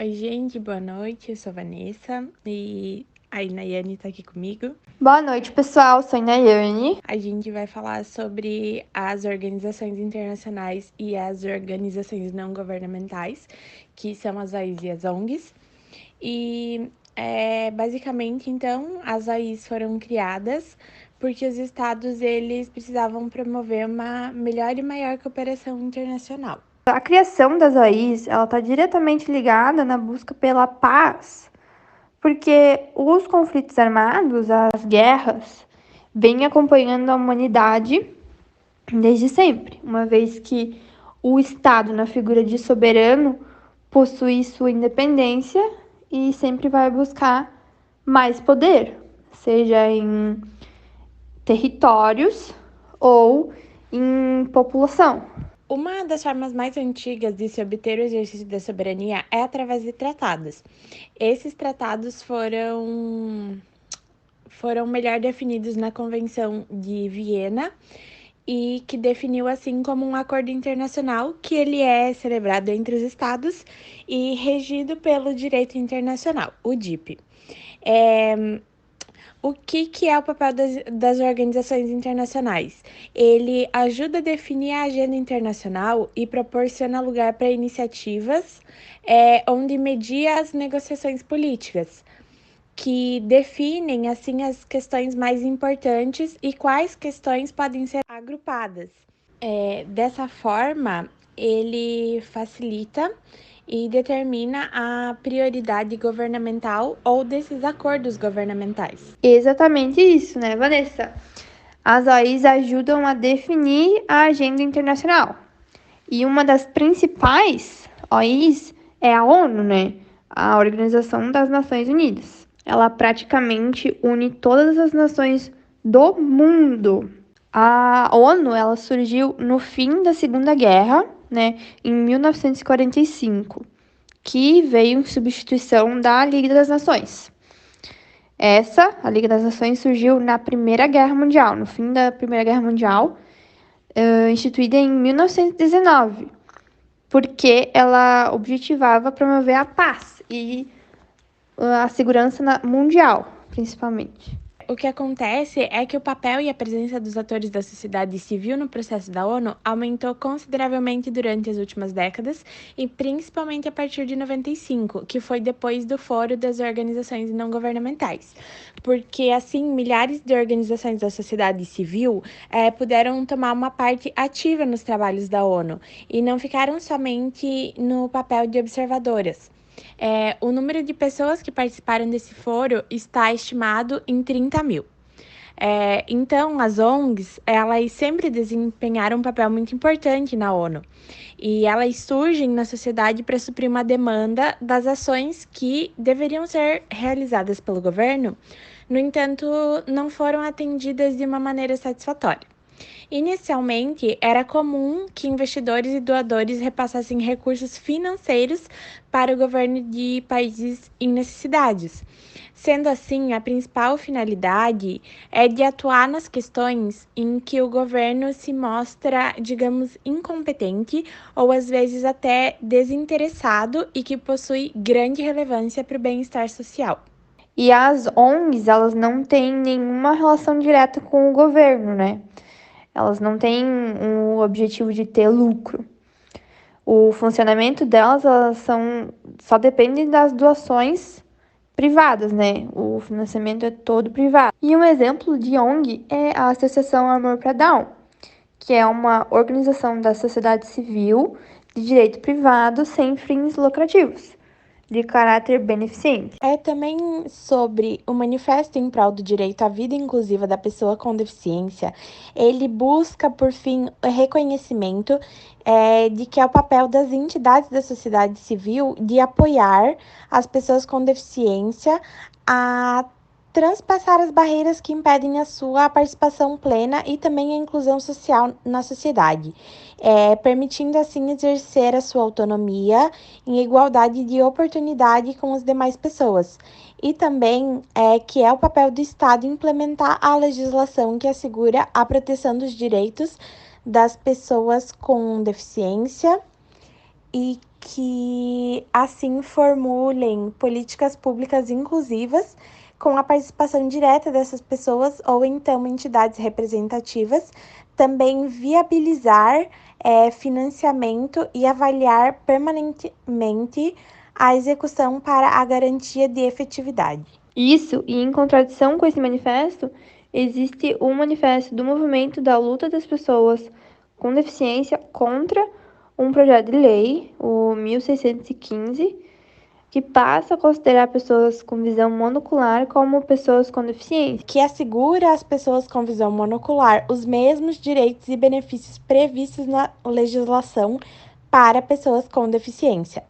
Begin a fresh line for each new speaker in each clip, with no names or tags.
Oi, gente, boa noite. Eu sou Vanessa e a Inayane tá aqui comigo.
Boa noite, pessoal. Sou a Nayane.
A gente vai falar sobre as organizações internacionais e as organizações não governamentais, que são as OIs e as ONGs. E basicamente, então, as OIs foram criadas porque os estados eles precisavam promover uma melhor e maior cooperação internacional.
A criação das OIs, ela está diretamente ligada na busca pela paz, porque os conflitos armados, as guerras, vêm acompanhando a humanidade desde sempre, uma vez que o Estado, na figura de soberano, possui sua independência e sempre vai buscar mais poder, seja em territórios ou em população.
Uma das formas mais antigas de se obter o exercício da soberania é através de tratados. Esses tratados foram melhor definidos na Convenção de Viena e que definiu assim como um acordo internacional que ele é celebrado entre os estados e regido pelo direito internacional, o DIP. O que é o papel das organizações internacionais? Ele ajuda a definir a agenda internacional e proporciona lugar para iniciativas onde media as negociações políticas, que definem assim as questões mais importantes e quais questões podem ser agrupadas. Dessa forma, ele facilita e determina a prioridade governamental ou desses acordos governamentais.
Exatamente isso, né, Vanessa? As OIs ajudam a definir a agenda internacional. E uma das principais OIs é a ONU, né? A Organização das Nações Unidas. Ela praticamente une todas as nações do mundo. A ONU, ela surgiu no fim da Segunda Guerra, né, em 1945, que veio em substituição da Liga das Nações. A Liga das Nações, surgiu na Primeira Guerra Mundial, no fim da Primeira Guerra Mundial, instituída em 1919, porque ela objetivava promover a paz e a segurança mundial, principalmente.
O que acontece é que o papel e a presença dos atores da sociedade civil no processo da ONU aumentou consideravelmente durante as últimas décadas e principalmente a partir de 95, que foi depois do Fórum das Organizações Não Governamentais. Porque, assim, milhares de organizações da sociedade civil puderam tomar uma parte ativa nos trabalhos da ONU e não ficaram somente no papel de observadoras. O número de pessoas que participaram desse fórum está estimado em 30 mil. Então, as ONGs, elas sempre desempenharam um papel muito importante na ONU. E elas surgem na sociedade para suprir uma demanda das ações que deveriam ser realizadas pelo governo, no entanto, não foram atendidas de uma maneira satisfatória. Inicialmente, era comum que investidores e doadores repassassem recursos financeiros para o governo de países em necessidades. Sendo assim, a principal finalidade é de atuar nas questões em que o governo se mostra, digamos, incompetente ou às vezes até desinteressado e que possui grande relevância para o bem-estar social.
E as ONGs, elas não têm nenhuma relação direta com o governo, né? Elas não têm o objetivo de ter lucro. O funcionamento delas, só depende das doações privadas, né? O financiamento é todo privado. E um exemplo de ONG é a Associação Amor para Down, que é uma organização da sociedade civil de direito privado sem fins lucrativos, de caráter beneficente.
É também sobre o Manifesto em Prol do Direito à Vida Inclusiva da Pessoa com Deficiência. Ele busca, por fim, o reconhecimento de que é o papel das entidades da sociedade civil de apoiar as pessoas com deficiência a transpassar as barreiras que impedem a sua participação plena e também a inclusão social na sociedade, permitindo assim exercer a sua autonomia em igualdade de oportunidade com as demais pessoas. E também que é o papel do Estado implementar a legislação que assegura a proteção dos direitos das pessoas com deficiência e que assim formulem políticas públicas inclusivas com a participação direta dessas pessoas ou então entidades representativas, também viabilizar financiamento e avaliar permanentemente a execução para a garantia de efetividade.
Isso, e em contradição com esse manifesto, existe um manifesto do movimento da luta das pessoas com deficiência contra um projeto de lei, o 1615, que passa a considerar pessoas com visão monocular como pessoas com deficiência,
que assegura às pessoas com visão monocular os mesmos direitos e benefícios previstos na legislação para pessoas com deficiência.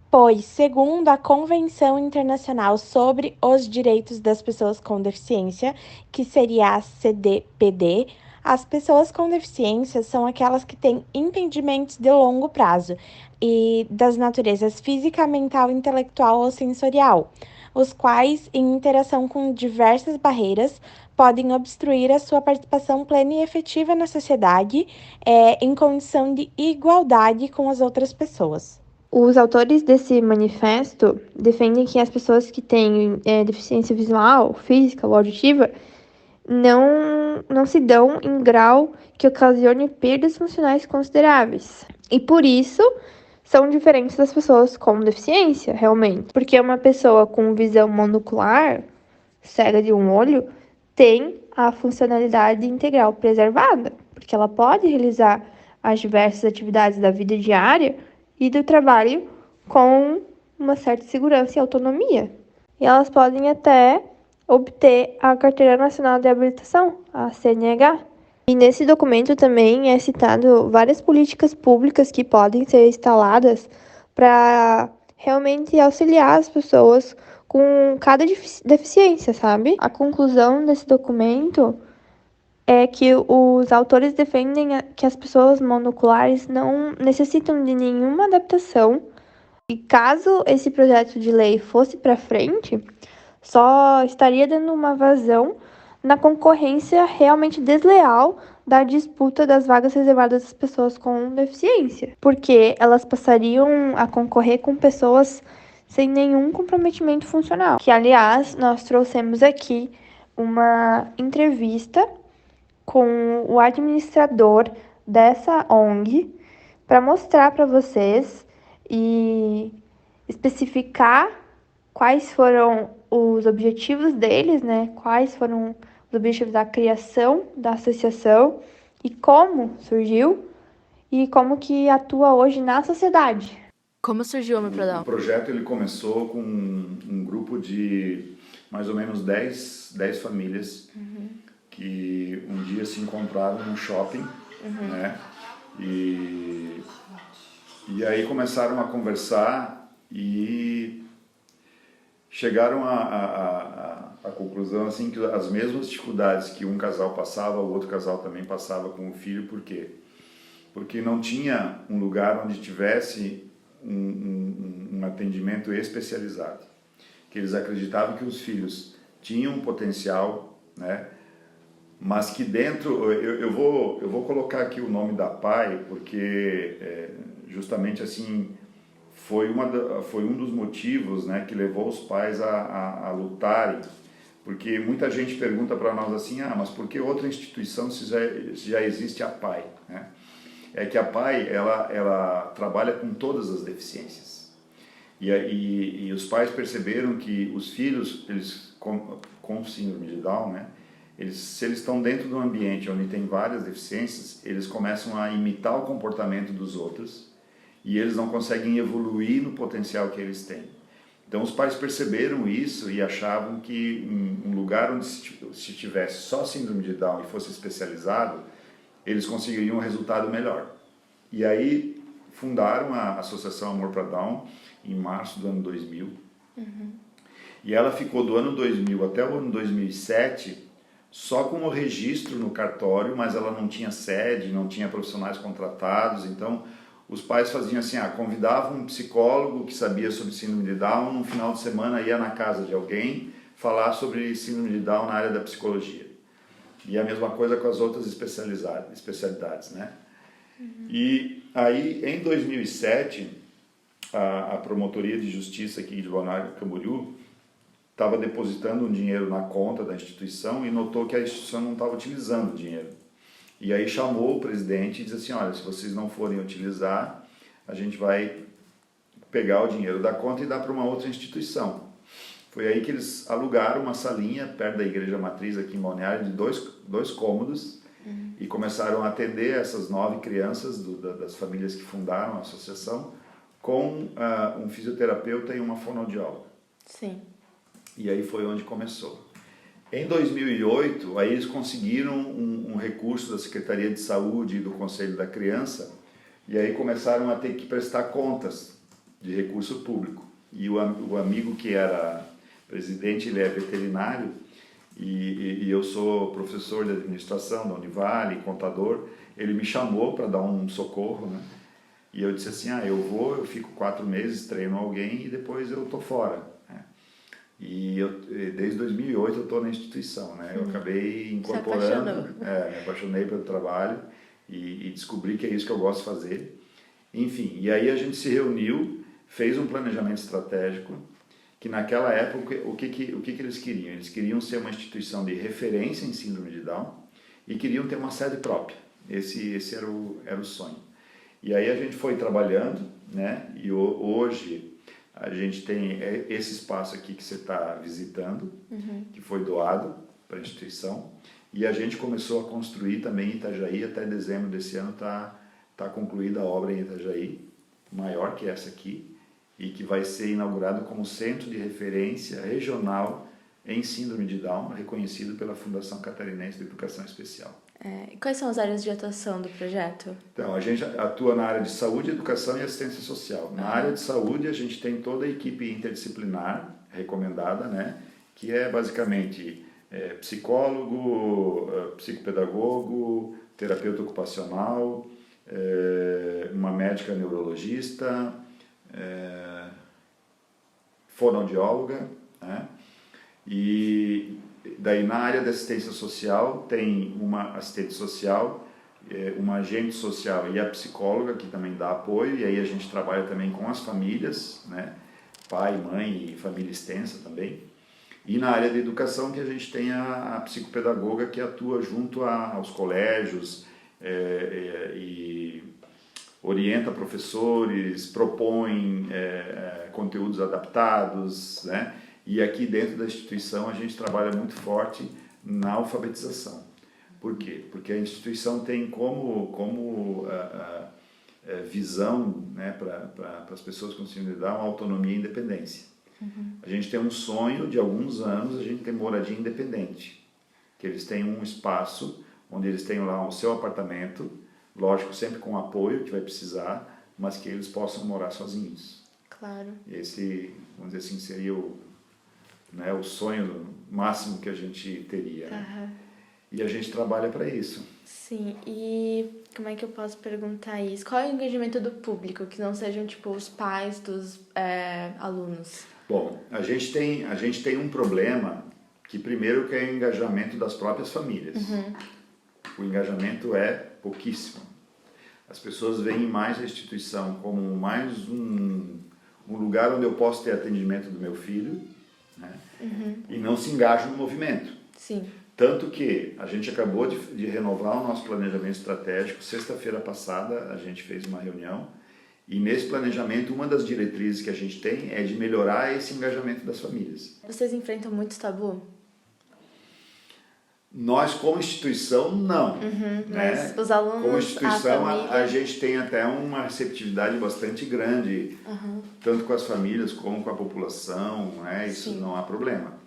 Pois, segundo a Convenção Internacional sobre os Direitos das Pessoas com Deficiência, que seria a CDPD, as pessoas com deficiência são aquelas que têm impedimentos de longo prazo e das naturezas física, mental, intelectual ou sensorial, os quais, em interação com diversas barreiras, podem obstruir a sua participação plena e efetiva na sociedade, em condição de igualdade com as outras pessoas.
Os autores desse manifesto defendem que as pessoas que têm deficiência visual, física ou auditiva não se dão em grau que ocasione perdas funcionais consideráveis. E por isso são diferentes das pessoas com deficiência, realmente. Porque uma pessoa com visão monocular, cega de um olho, tem a funcionalidade integral preservada, porque ela pode realizar as diversas atividades da vida diária e do trabalho com uma certa segurança e autonomia. E elas podem até obter a Carteira Nacional de Habilitação, a CNH. E nesse documento também é citado várias políticas públicas que podem ser instaladas para realmente auxiliar as pessoas com cada deficiência, sabe? A conclusão desse documento é que os autores defendem que as pessoas monoculares não necessitam de nenhuma adaptação e caso esse projeto de lei fosse para frente, só estaria dando uma vazão na concorrência realmente desleal da disputa das vagas reservadas às pessoas com deficiência, porque elas passariam a concorrer com pessoas sem nenhum comprometimento funcional. Que, aliás, nós trouxemos aqui uma entrevista com o administrador dessa ONG para mostrar para vocês e especificar quais foram os objetivos deles, né? Quais foram os objetivos da criação da associação e como surgiu e como que atua hoje na sociedade.
Como surgiu o Homem-Prodal?
O projeto ele começou com um grupo de mais ou menos 10 famílias que um dia se encontraram num shopping, né? E aí começaram a conversar e chegaram à conclusão assim que as mesmas dificuldades que um casal passava, o outro casal também passava com o filho. Por quê? Porque não tinha um lugar onde tivesse um atendimento especializado. Que eles acreditavam que os filhos tinham um potencial, né? Mas que dentro, eu vou colocar aqui o nome da PAI, porque justamente assim foi um dos motivos, né, que levou os pais a lutarem, porque muita gente pergunta para nós assim, mas por que outra instituição se já existe a PAI, né? É que a PAI ela trabalha com todas as deficiências e os pais perceberam que os filhos eles com síndrome de Down, né, se eles estão dentro de um ambiente onde tem várias deficiências, eles começam a imitar o comportamento dos outros e eles não conseguem evoluir no potencial que eles têm. Então os pais perceberam isso e achavam que um lugar onde se tivesse só síndrome de Down e fosse especializado, eles conseguiriam um resultado melhor. E aí fundaram a Associação Amor para Down em março do ano 2000. E ela ficou do ano 2000 até o ano 2007 só com o registro no cartório, mas ela não tinha sede, não tinha profissionais contratados. Então os pais faziam assim, convidavam um psicólogo que sabia sobre síndrome de Down, no final de semana ia na casa de alguém falar sobre síndrome de Down na área da psicologia. E a mesma coisa com as outras especialidades, né? E aí, em 2007, a Promotoria de Justiça aqui de Balneário Camboriú estava depositando um dinheiro na conta da instituição e notou que a instituição não estava utilizando o dinheiro. E aí chamou o presidente e disse assim, olha, se vocês não forem utilizar, a gente vai pegar o dinheiro da conta e dar para uma outra instituição. Foi aí que eles alugaram uma salinha perto da Igreja Matriz aqui em Balneário, de dois cômodos, e começaram a atender essas 9 crianças das famílias que fundaram a associação com um fisioterapeuta e uma fonoaudióloga.
Sim.
E aí foi onde começou. Em 2008, aí eles conseguiram um recurso da Secretaria de Saúde e do Conselho da Criança, e aí começaram a ter que prestar contas de recurso público. E o amigo que era presidente, ele é veterinário, e eu sou professor de administração da Univale, contador, ele me chamou para dar um socorro, né? E eu disse assim, eu fico 4 meses, treino alguém e depois eu estou fora. Né? E desde 2008 eu estou na instituição, né? Eu acabei incorporando, me apaixonei pelo trabalho e descobri que é isso que eu gosto de fazer. Enfim, e aí a gente se reuniu, fez um planejamento estratégico, que naquela época, o que eles queriam? Eles queriam ser uma instituição de referência em síndrome de Down e queriam ter uma sede própria. Esse era o sonho. E aí a gente foi trabalhando, né? E hoje a gente tem esse espaço aqui que você está visitando, que foi doado para a instituição, e a gente começou a construir também em Itajaí. Até dezembro desse ano tá concluída a obra em Itajaí, maior que essa aqui, e que vai ser inaugurado como centro de referência regional em síndrome de Down, reconhecido pela Fundação Catarinense de Educação Especial.
E quais são as áreas de atuação do projeto?
Então, a gente atua na área de saúde, educação e assistência social. Na área de saúde, a gente tem toda a equipe interdisciplinar recomendada, né? Que é basicamente psicólogo, psicopedagogo, terapeuta ocupacional, uma médica neurologista, fonoaudióloga, né? E daí na área da assistência social tem uma assistente social, uma agente social e a psicóloga que também dá apoio, e aí a gente trabalha também com as famílias, né? Pai, mãe e família extensa também. E na área de educação que a gente tem a psicopedagoga que atua junto aos colégios e orienta professores, propõe conteúdos adaptados, né? E aqui dentro da instituição a gente trabalha muito forte na alfabetização. Por quê? Porque a instituição tem como visão, né, para as pessoas com síndrome de Down, autonomia e independência. A gente tem um sonho de alguns anos, a gente tem moradia independente, que eles têm um espaço onde eles tenham lá o seu apartamento, lógico, sempre com apoio que vai precisar, mas que eles possam morar sozinhos.
Claro.
Esse, vamos dizer assim, seria o sonho máximo que a gente teria. Né? E a gente trabalha para isso.
Sim, e como é que eu posso perguntar isso? Qual é o engajamento do público, que não sejam tipo os pais dos alunos?
Bom, a gente tem um problema que primeiro que é o engajamento das próprias famílias. O engajamento é pouquíssimo. As pessoas veem mais a instituição como mais um lugar onde eu posso ter atendimento do meu filho, né? E não se engajam no movimento.
Sim.
Tanto que a gente acabou de renovar o nosso planejamento estratégico. Sexta-feira passada a gente fez uma reunião e nesse planejamento uma das diretrizes que a gente tem é de melhorar esse engajamento das famílias.
Vocês enfrentam muitos tabu?
Nós, como instituição, não. Né?
Mas os alunos,
como instituição,
a família...
a gente tem até uma receptividade bastante grande, tanto com as famílias como com a população, né? Isso não há problema.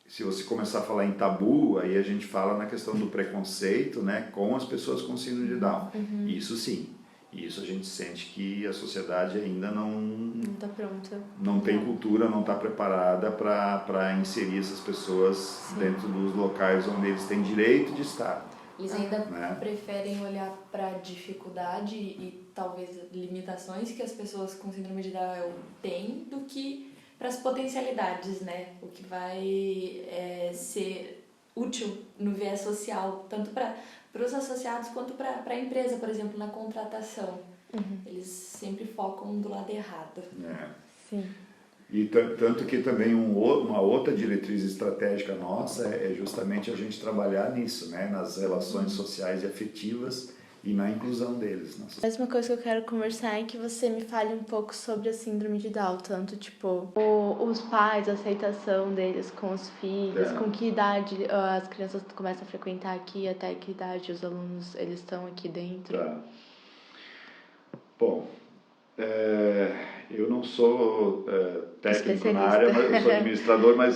Se você começar a falar em tabu, aí a gente fala na questão do preconceito, né, com as pessoas com síndrome de Down. Isso sim. Isso a gente sente que a sociedade ainda não está pronta. Não tem cultura, não está preparada para inserir essas pessoas dentro dos locais onde eles têm direito de estar.
Eles ainda preferem olhar para a dificuldade e talvez limitações que as pessoas com síndrome de Down têm do que para as potencialidades, né? O que vai ser útil no viés social, tanto para os associados quanto para a empresa, por exemplo, na contratação. Eles sempre focam do lado errado.
Sim.
E tanto que também uma outra diretriz estratégica nossa é justamente a gente trabalhar nisso, né? Nas relações sociais e afetivas e na inclusão deles.
A mesma coisa que eu quero conversar é que você me fale um pouco sobre a síndrome de Down, tanto tipo os pais, a aceitação deles com os filhos, com que idade as crianças começam a frequentar aqui, até que idade os alunos eles estão aqui dentro.
Tá. Bom, eu não sou técnico na área, mas eu sou administrador, mas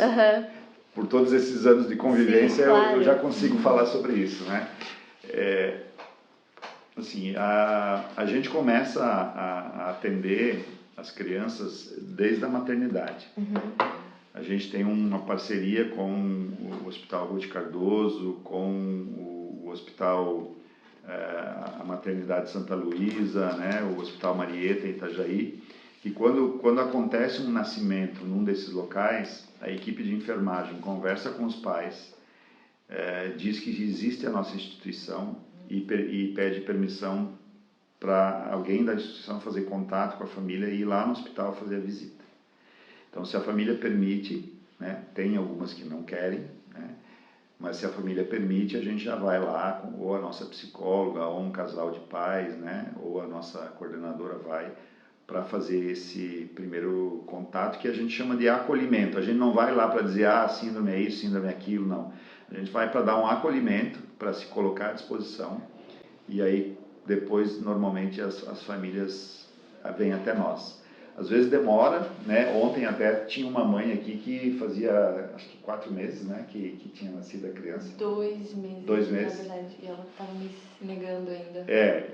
por todos esses anos de convivência, sim, claro, eu já consigo falar sobre isso, né? Assim, a gente começa a atender as crianças desde a maternidade. A gente tem uma parceria com o Hospital Ruth Cardoso, com o Hospital, a Maternidade Santa Luísa, né, o Hospital Marieta em Itajaí, e quando acontece um nascimento num desses locais, a equipe de enfermagem conversa com os pais, diz que existe a nossa instituição e pede permissão para alguém da instituição fazer contato com a família e ir lá no hospital fazer a visita. Então, se a família permite, né, tem algumas que não querem, né, mas se a família permite, a gente já vai lá, ou a nossa psicóloga, ou um casal de pais, né, ou a nossa coordenadora vai para fazer esse primeiro contato, que a gente chama de acolhimento. A gente não vai lá para dizer, síndrome é isso, síndrome é aquilo, não. A gente vai para dar um acolhimento, para se colocar à disposição, e aí depois, normalmente, as famílias vêm até nós. Às vezes demora, né? Ontem até tinha uma mãe aqui que fazia, acho que 4 meses, né? Que tinha nascido a criança.
2 meses.
2 meses.
Na verdade, e ela estava me negando ainda.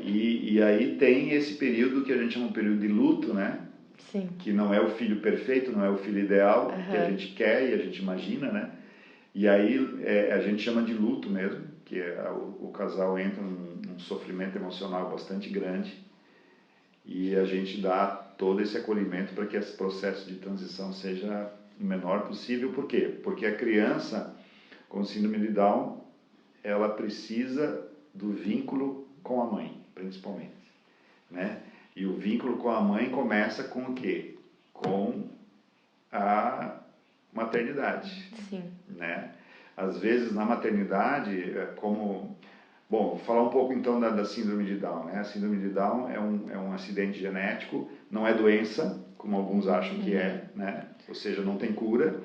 E aí tem esse período que a gente chama de período de luto, né?
Sim.
Que não é o filho perfeito, não é o filho ideal, que a gente quer e a gente imagina, né? E aí a gente chama de luto mesmo, que o casal entra num sofrimento emocional bastante grande e a gente dá todo esse acolhimento para que esse processo de transição seja o menor possível. Por quê? Porque a criança com síndrome de Down, ela precisa do vínculo com a mãe, principalmente, né? E o vínculo com a mãe começa com o quê? Com a maternidade.
Sim.
Né? Às vezes na maternidade, Bom, vou falar um pouco então da síndrome de Down, né? A síndrome de Down é um acidente genético, não é doença, como alguns acham que é, né? Ou seja, não tem cura,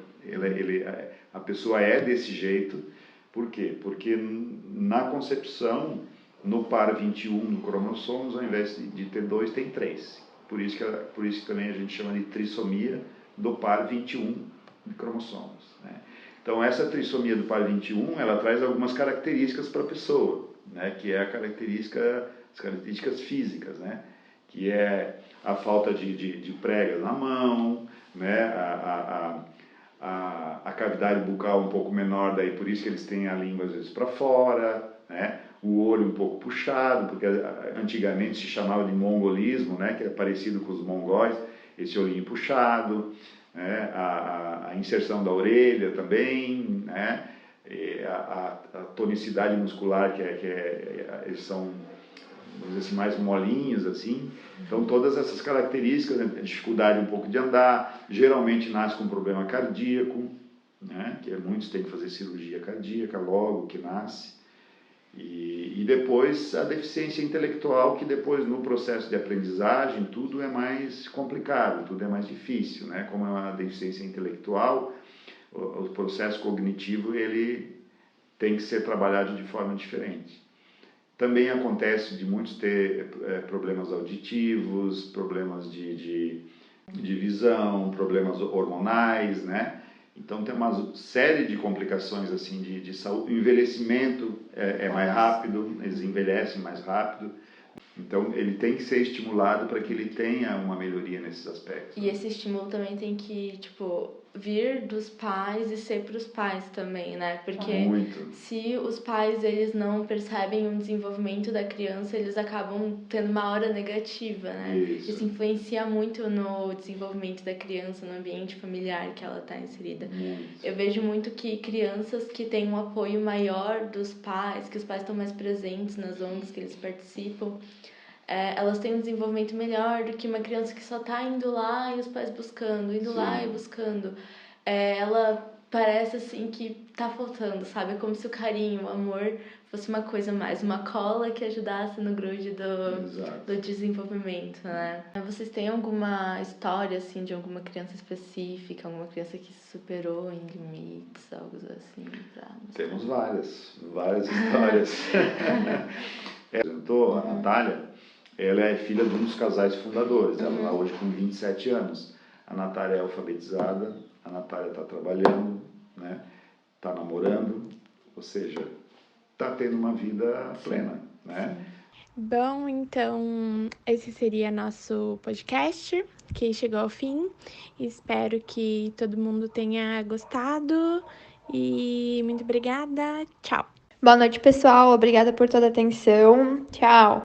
a pessoa é desse jeito. Por quê? Porque na concepção, no par 21 do cromossomos, ao invés de ter 2, tem 3. Por isso que também a gente chama de trissomia do par 21 de cromossomos, né? Então, essa trissomia do par 21, ela traz algumas características para a pessoa, né? Que é as características físicas, né? Que é a falta de pregas na mão, né? A cavidade bucal um pouco menor, daí por isso que eles têm a língua às vezes para fora, né? O olho um pouco puxado, porque antigamente se chamava de mongolismo, né? Que é parecido com os mongóis, esse olhinho puxado, né? A inserção da orelha também, né? A tonicidade muscular, eles são, vamos dizer assim, mais molinhos, assim. Então, todas essas características, né? Dificuldade um pouco de andar, geralmente nasce com problema cardíaco, né? Que muitos têm que fazer cirurgia cardíaca logo que nasce. E depois a deficiência intelectual, que depois no processo de aprendizagem tudo é mais complicado, tudo é mais difícil, né? Como é uma deficiência intelectual, o processo cognitivo ele tem que ser trabalhado de forma diferente. Também acontece de muitos ter problemas auditivos, problemas de visão, problemas hormonais, né? Então tem uma série de complicações assim de saúde. O envelhecimento é mais rápido, eles envelhecem mais rápido. Então ele tem que ser estimulado para que ele tenha uma melhoria nesses aspectos.
E esse estímulo também tem que, vir dos pais e ser para os pais também, né? Porque se os pais eles não percebem um desenvolvimento da criança, eles acabam tendo uma aura negativa, né? Isso influencia muito no desenvolvimento da criança, no ambiente familiar que ela está inserida. Eu vejo muito que crianças que têm um apoio maior dos pais, que os pais estão mais presentes nas ONGs que eles participam,
elas têm um desenvolvimento melhor do que uma criança que só tá indo lá e os pais buscando, indo lá e buscando. Ela parece assim que tá faltando, sabe? É como se o carinho, o amor fosse uma coisa mais, uma cola que ajudasse no grude do desenvolvimento, né? Vocês têm alguma história, assim, de alguma criança específica, alguma criança que se superou em limites, algo assim?
Temos várias histórias. A Natália, ela é filha de um dos casais fundadores, ela está hoje com 27 anos. A Natália é alfabetizada, a Natália está trabalhando, né? Está namorando, ou seja, está tendo uma vida plena, né?
Bom, então esse seria nosso podcast, que chegou ao fim. Espero que todo mundo tenha gostado e muito obrigada. Tchau.
Boa noite, pessoal. Obrigada por toda a atenção. Tchau.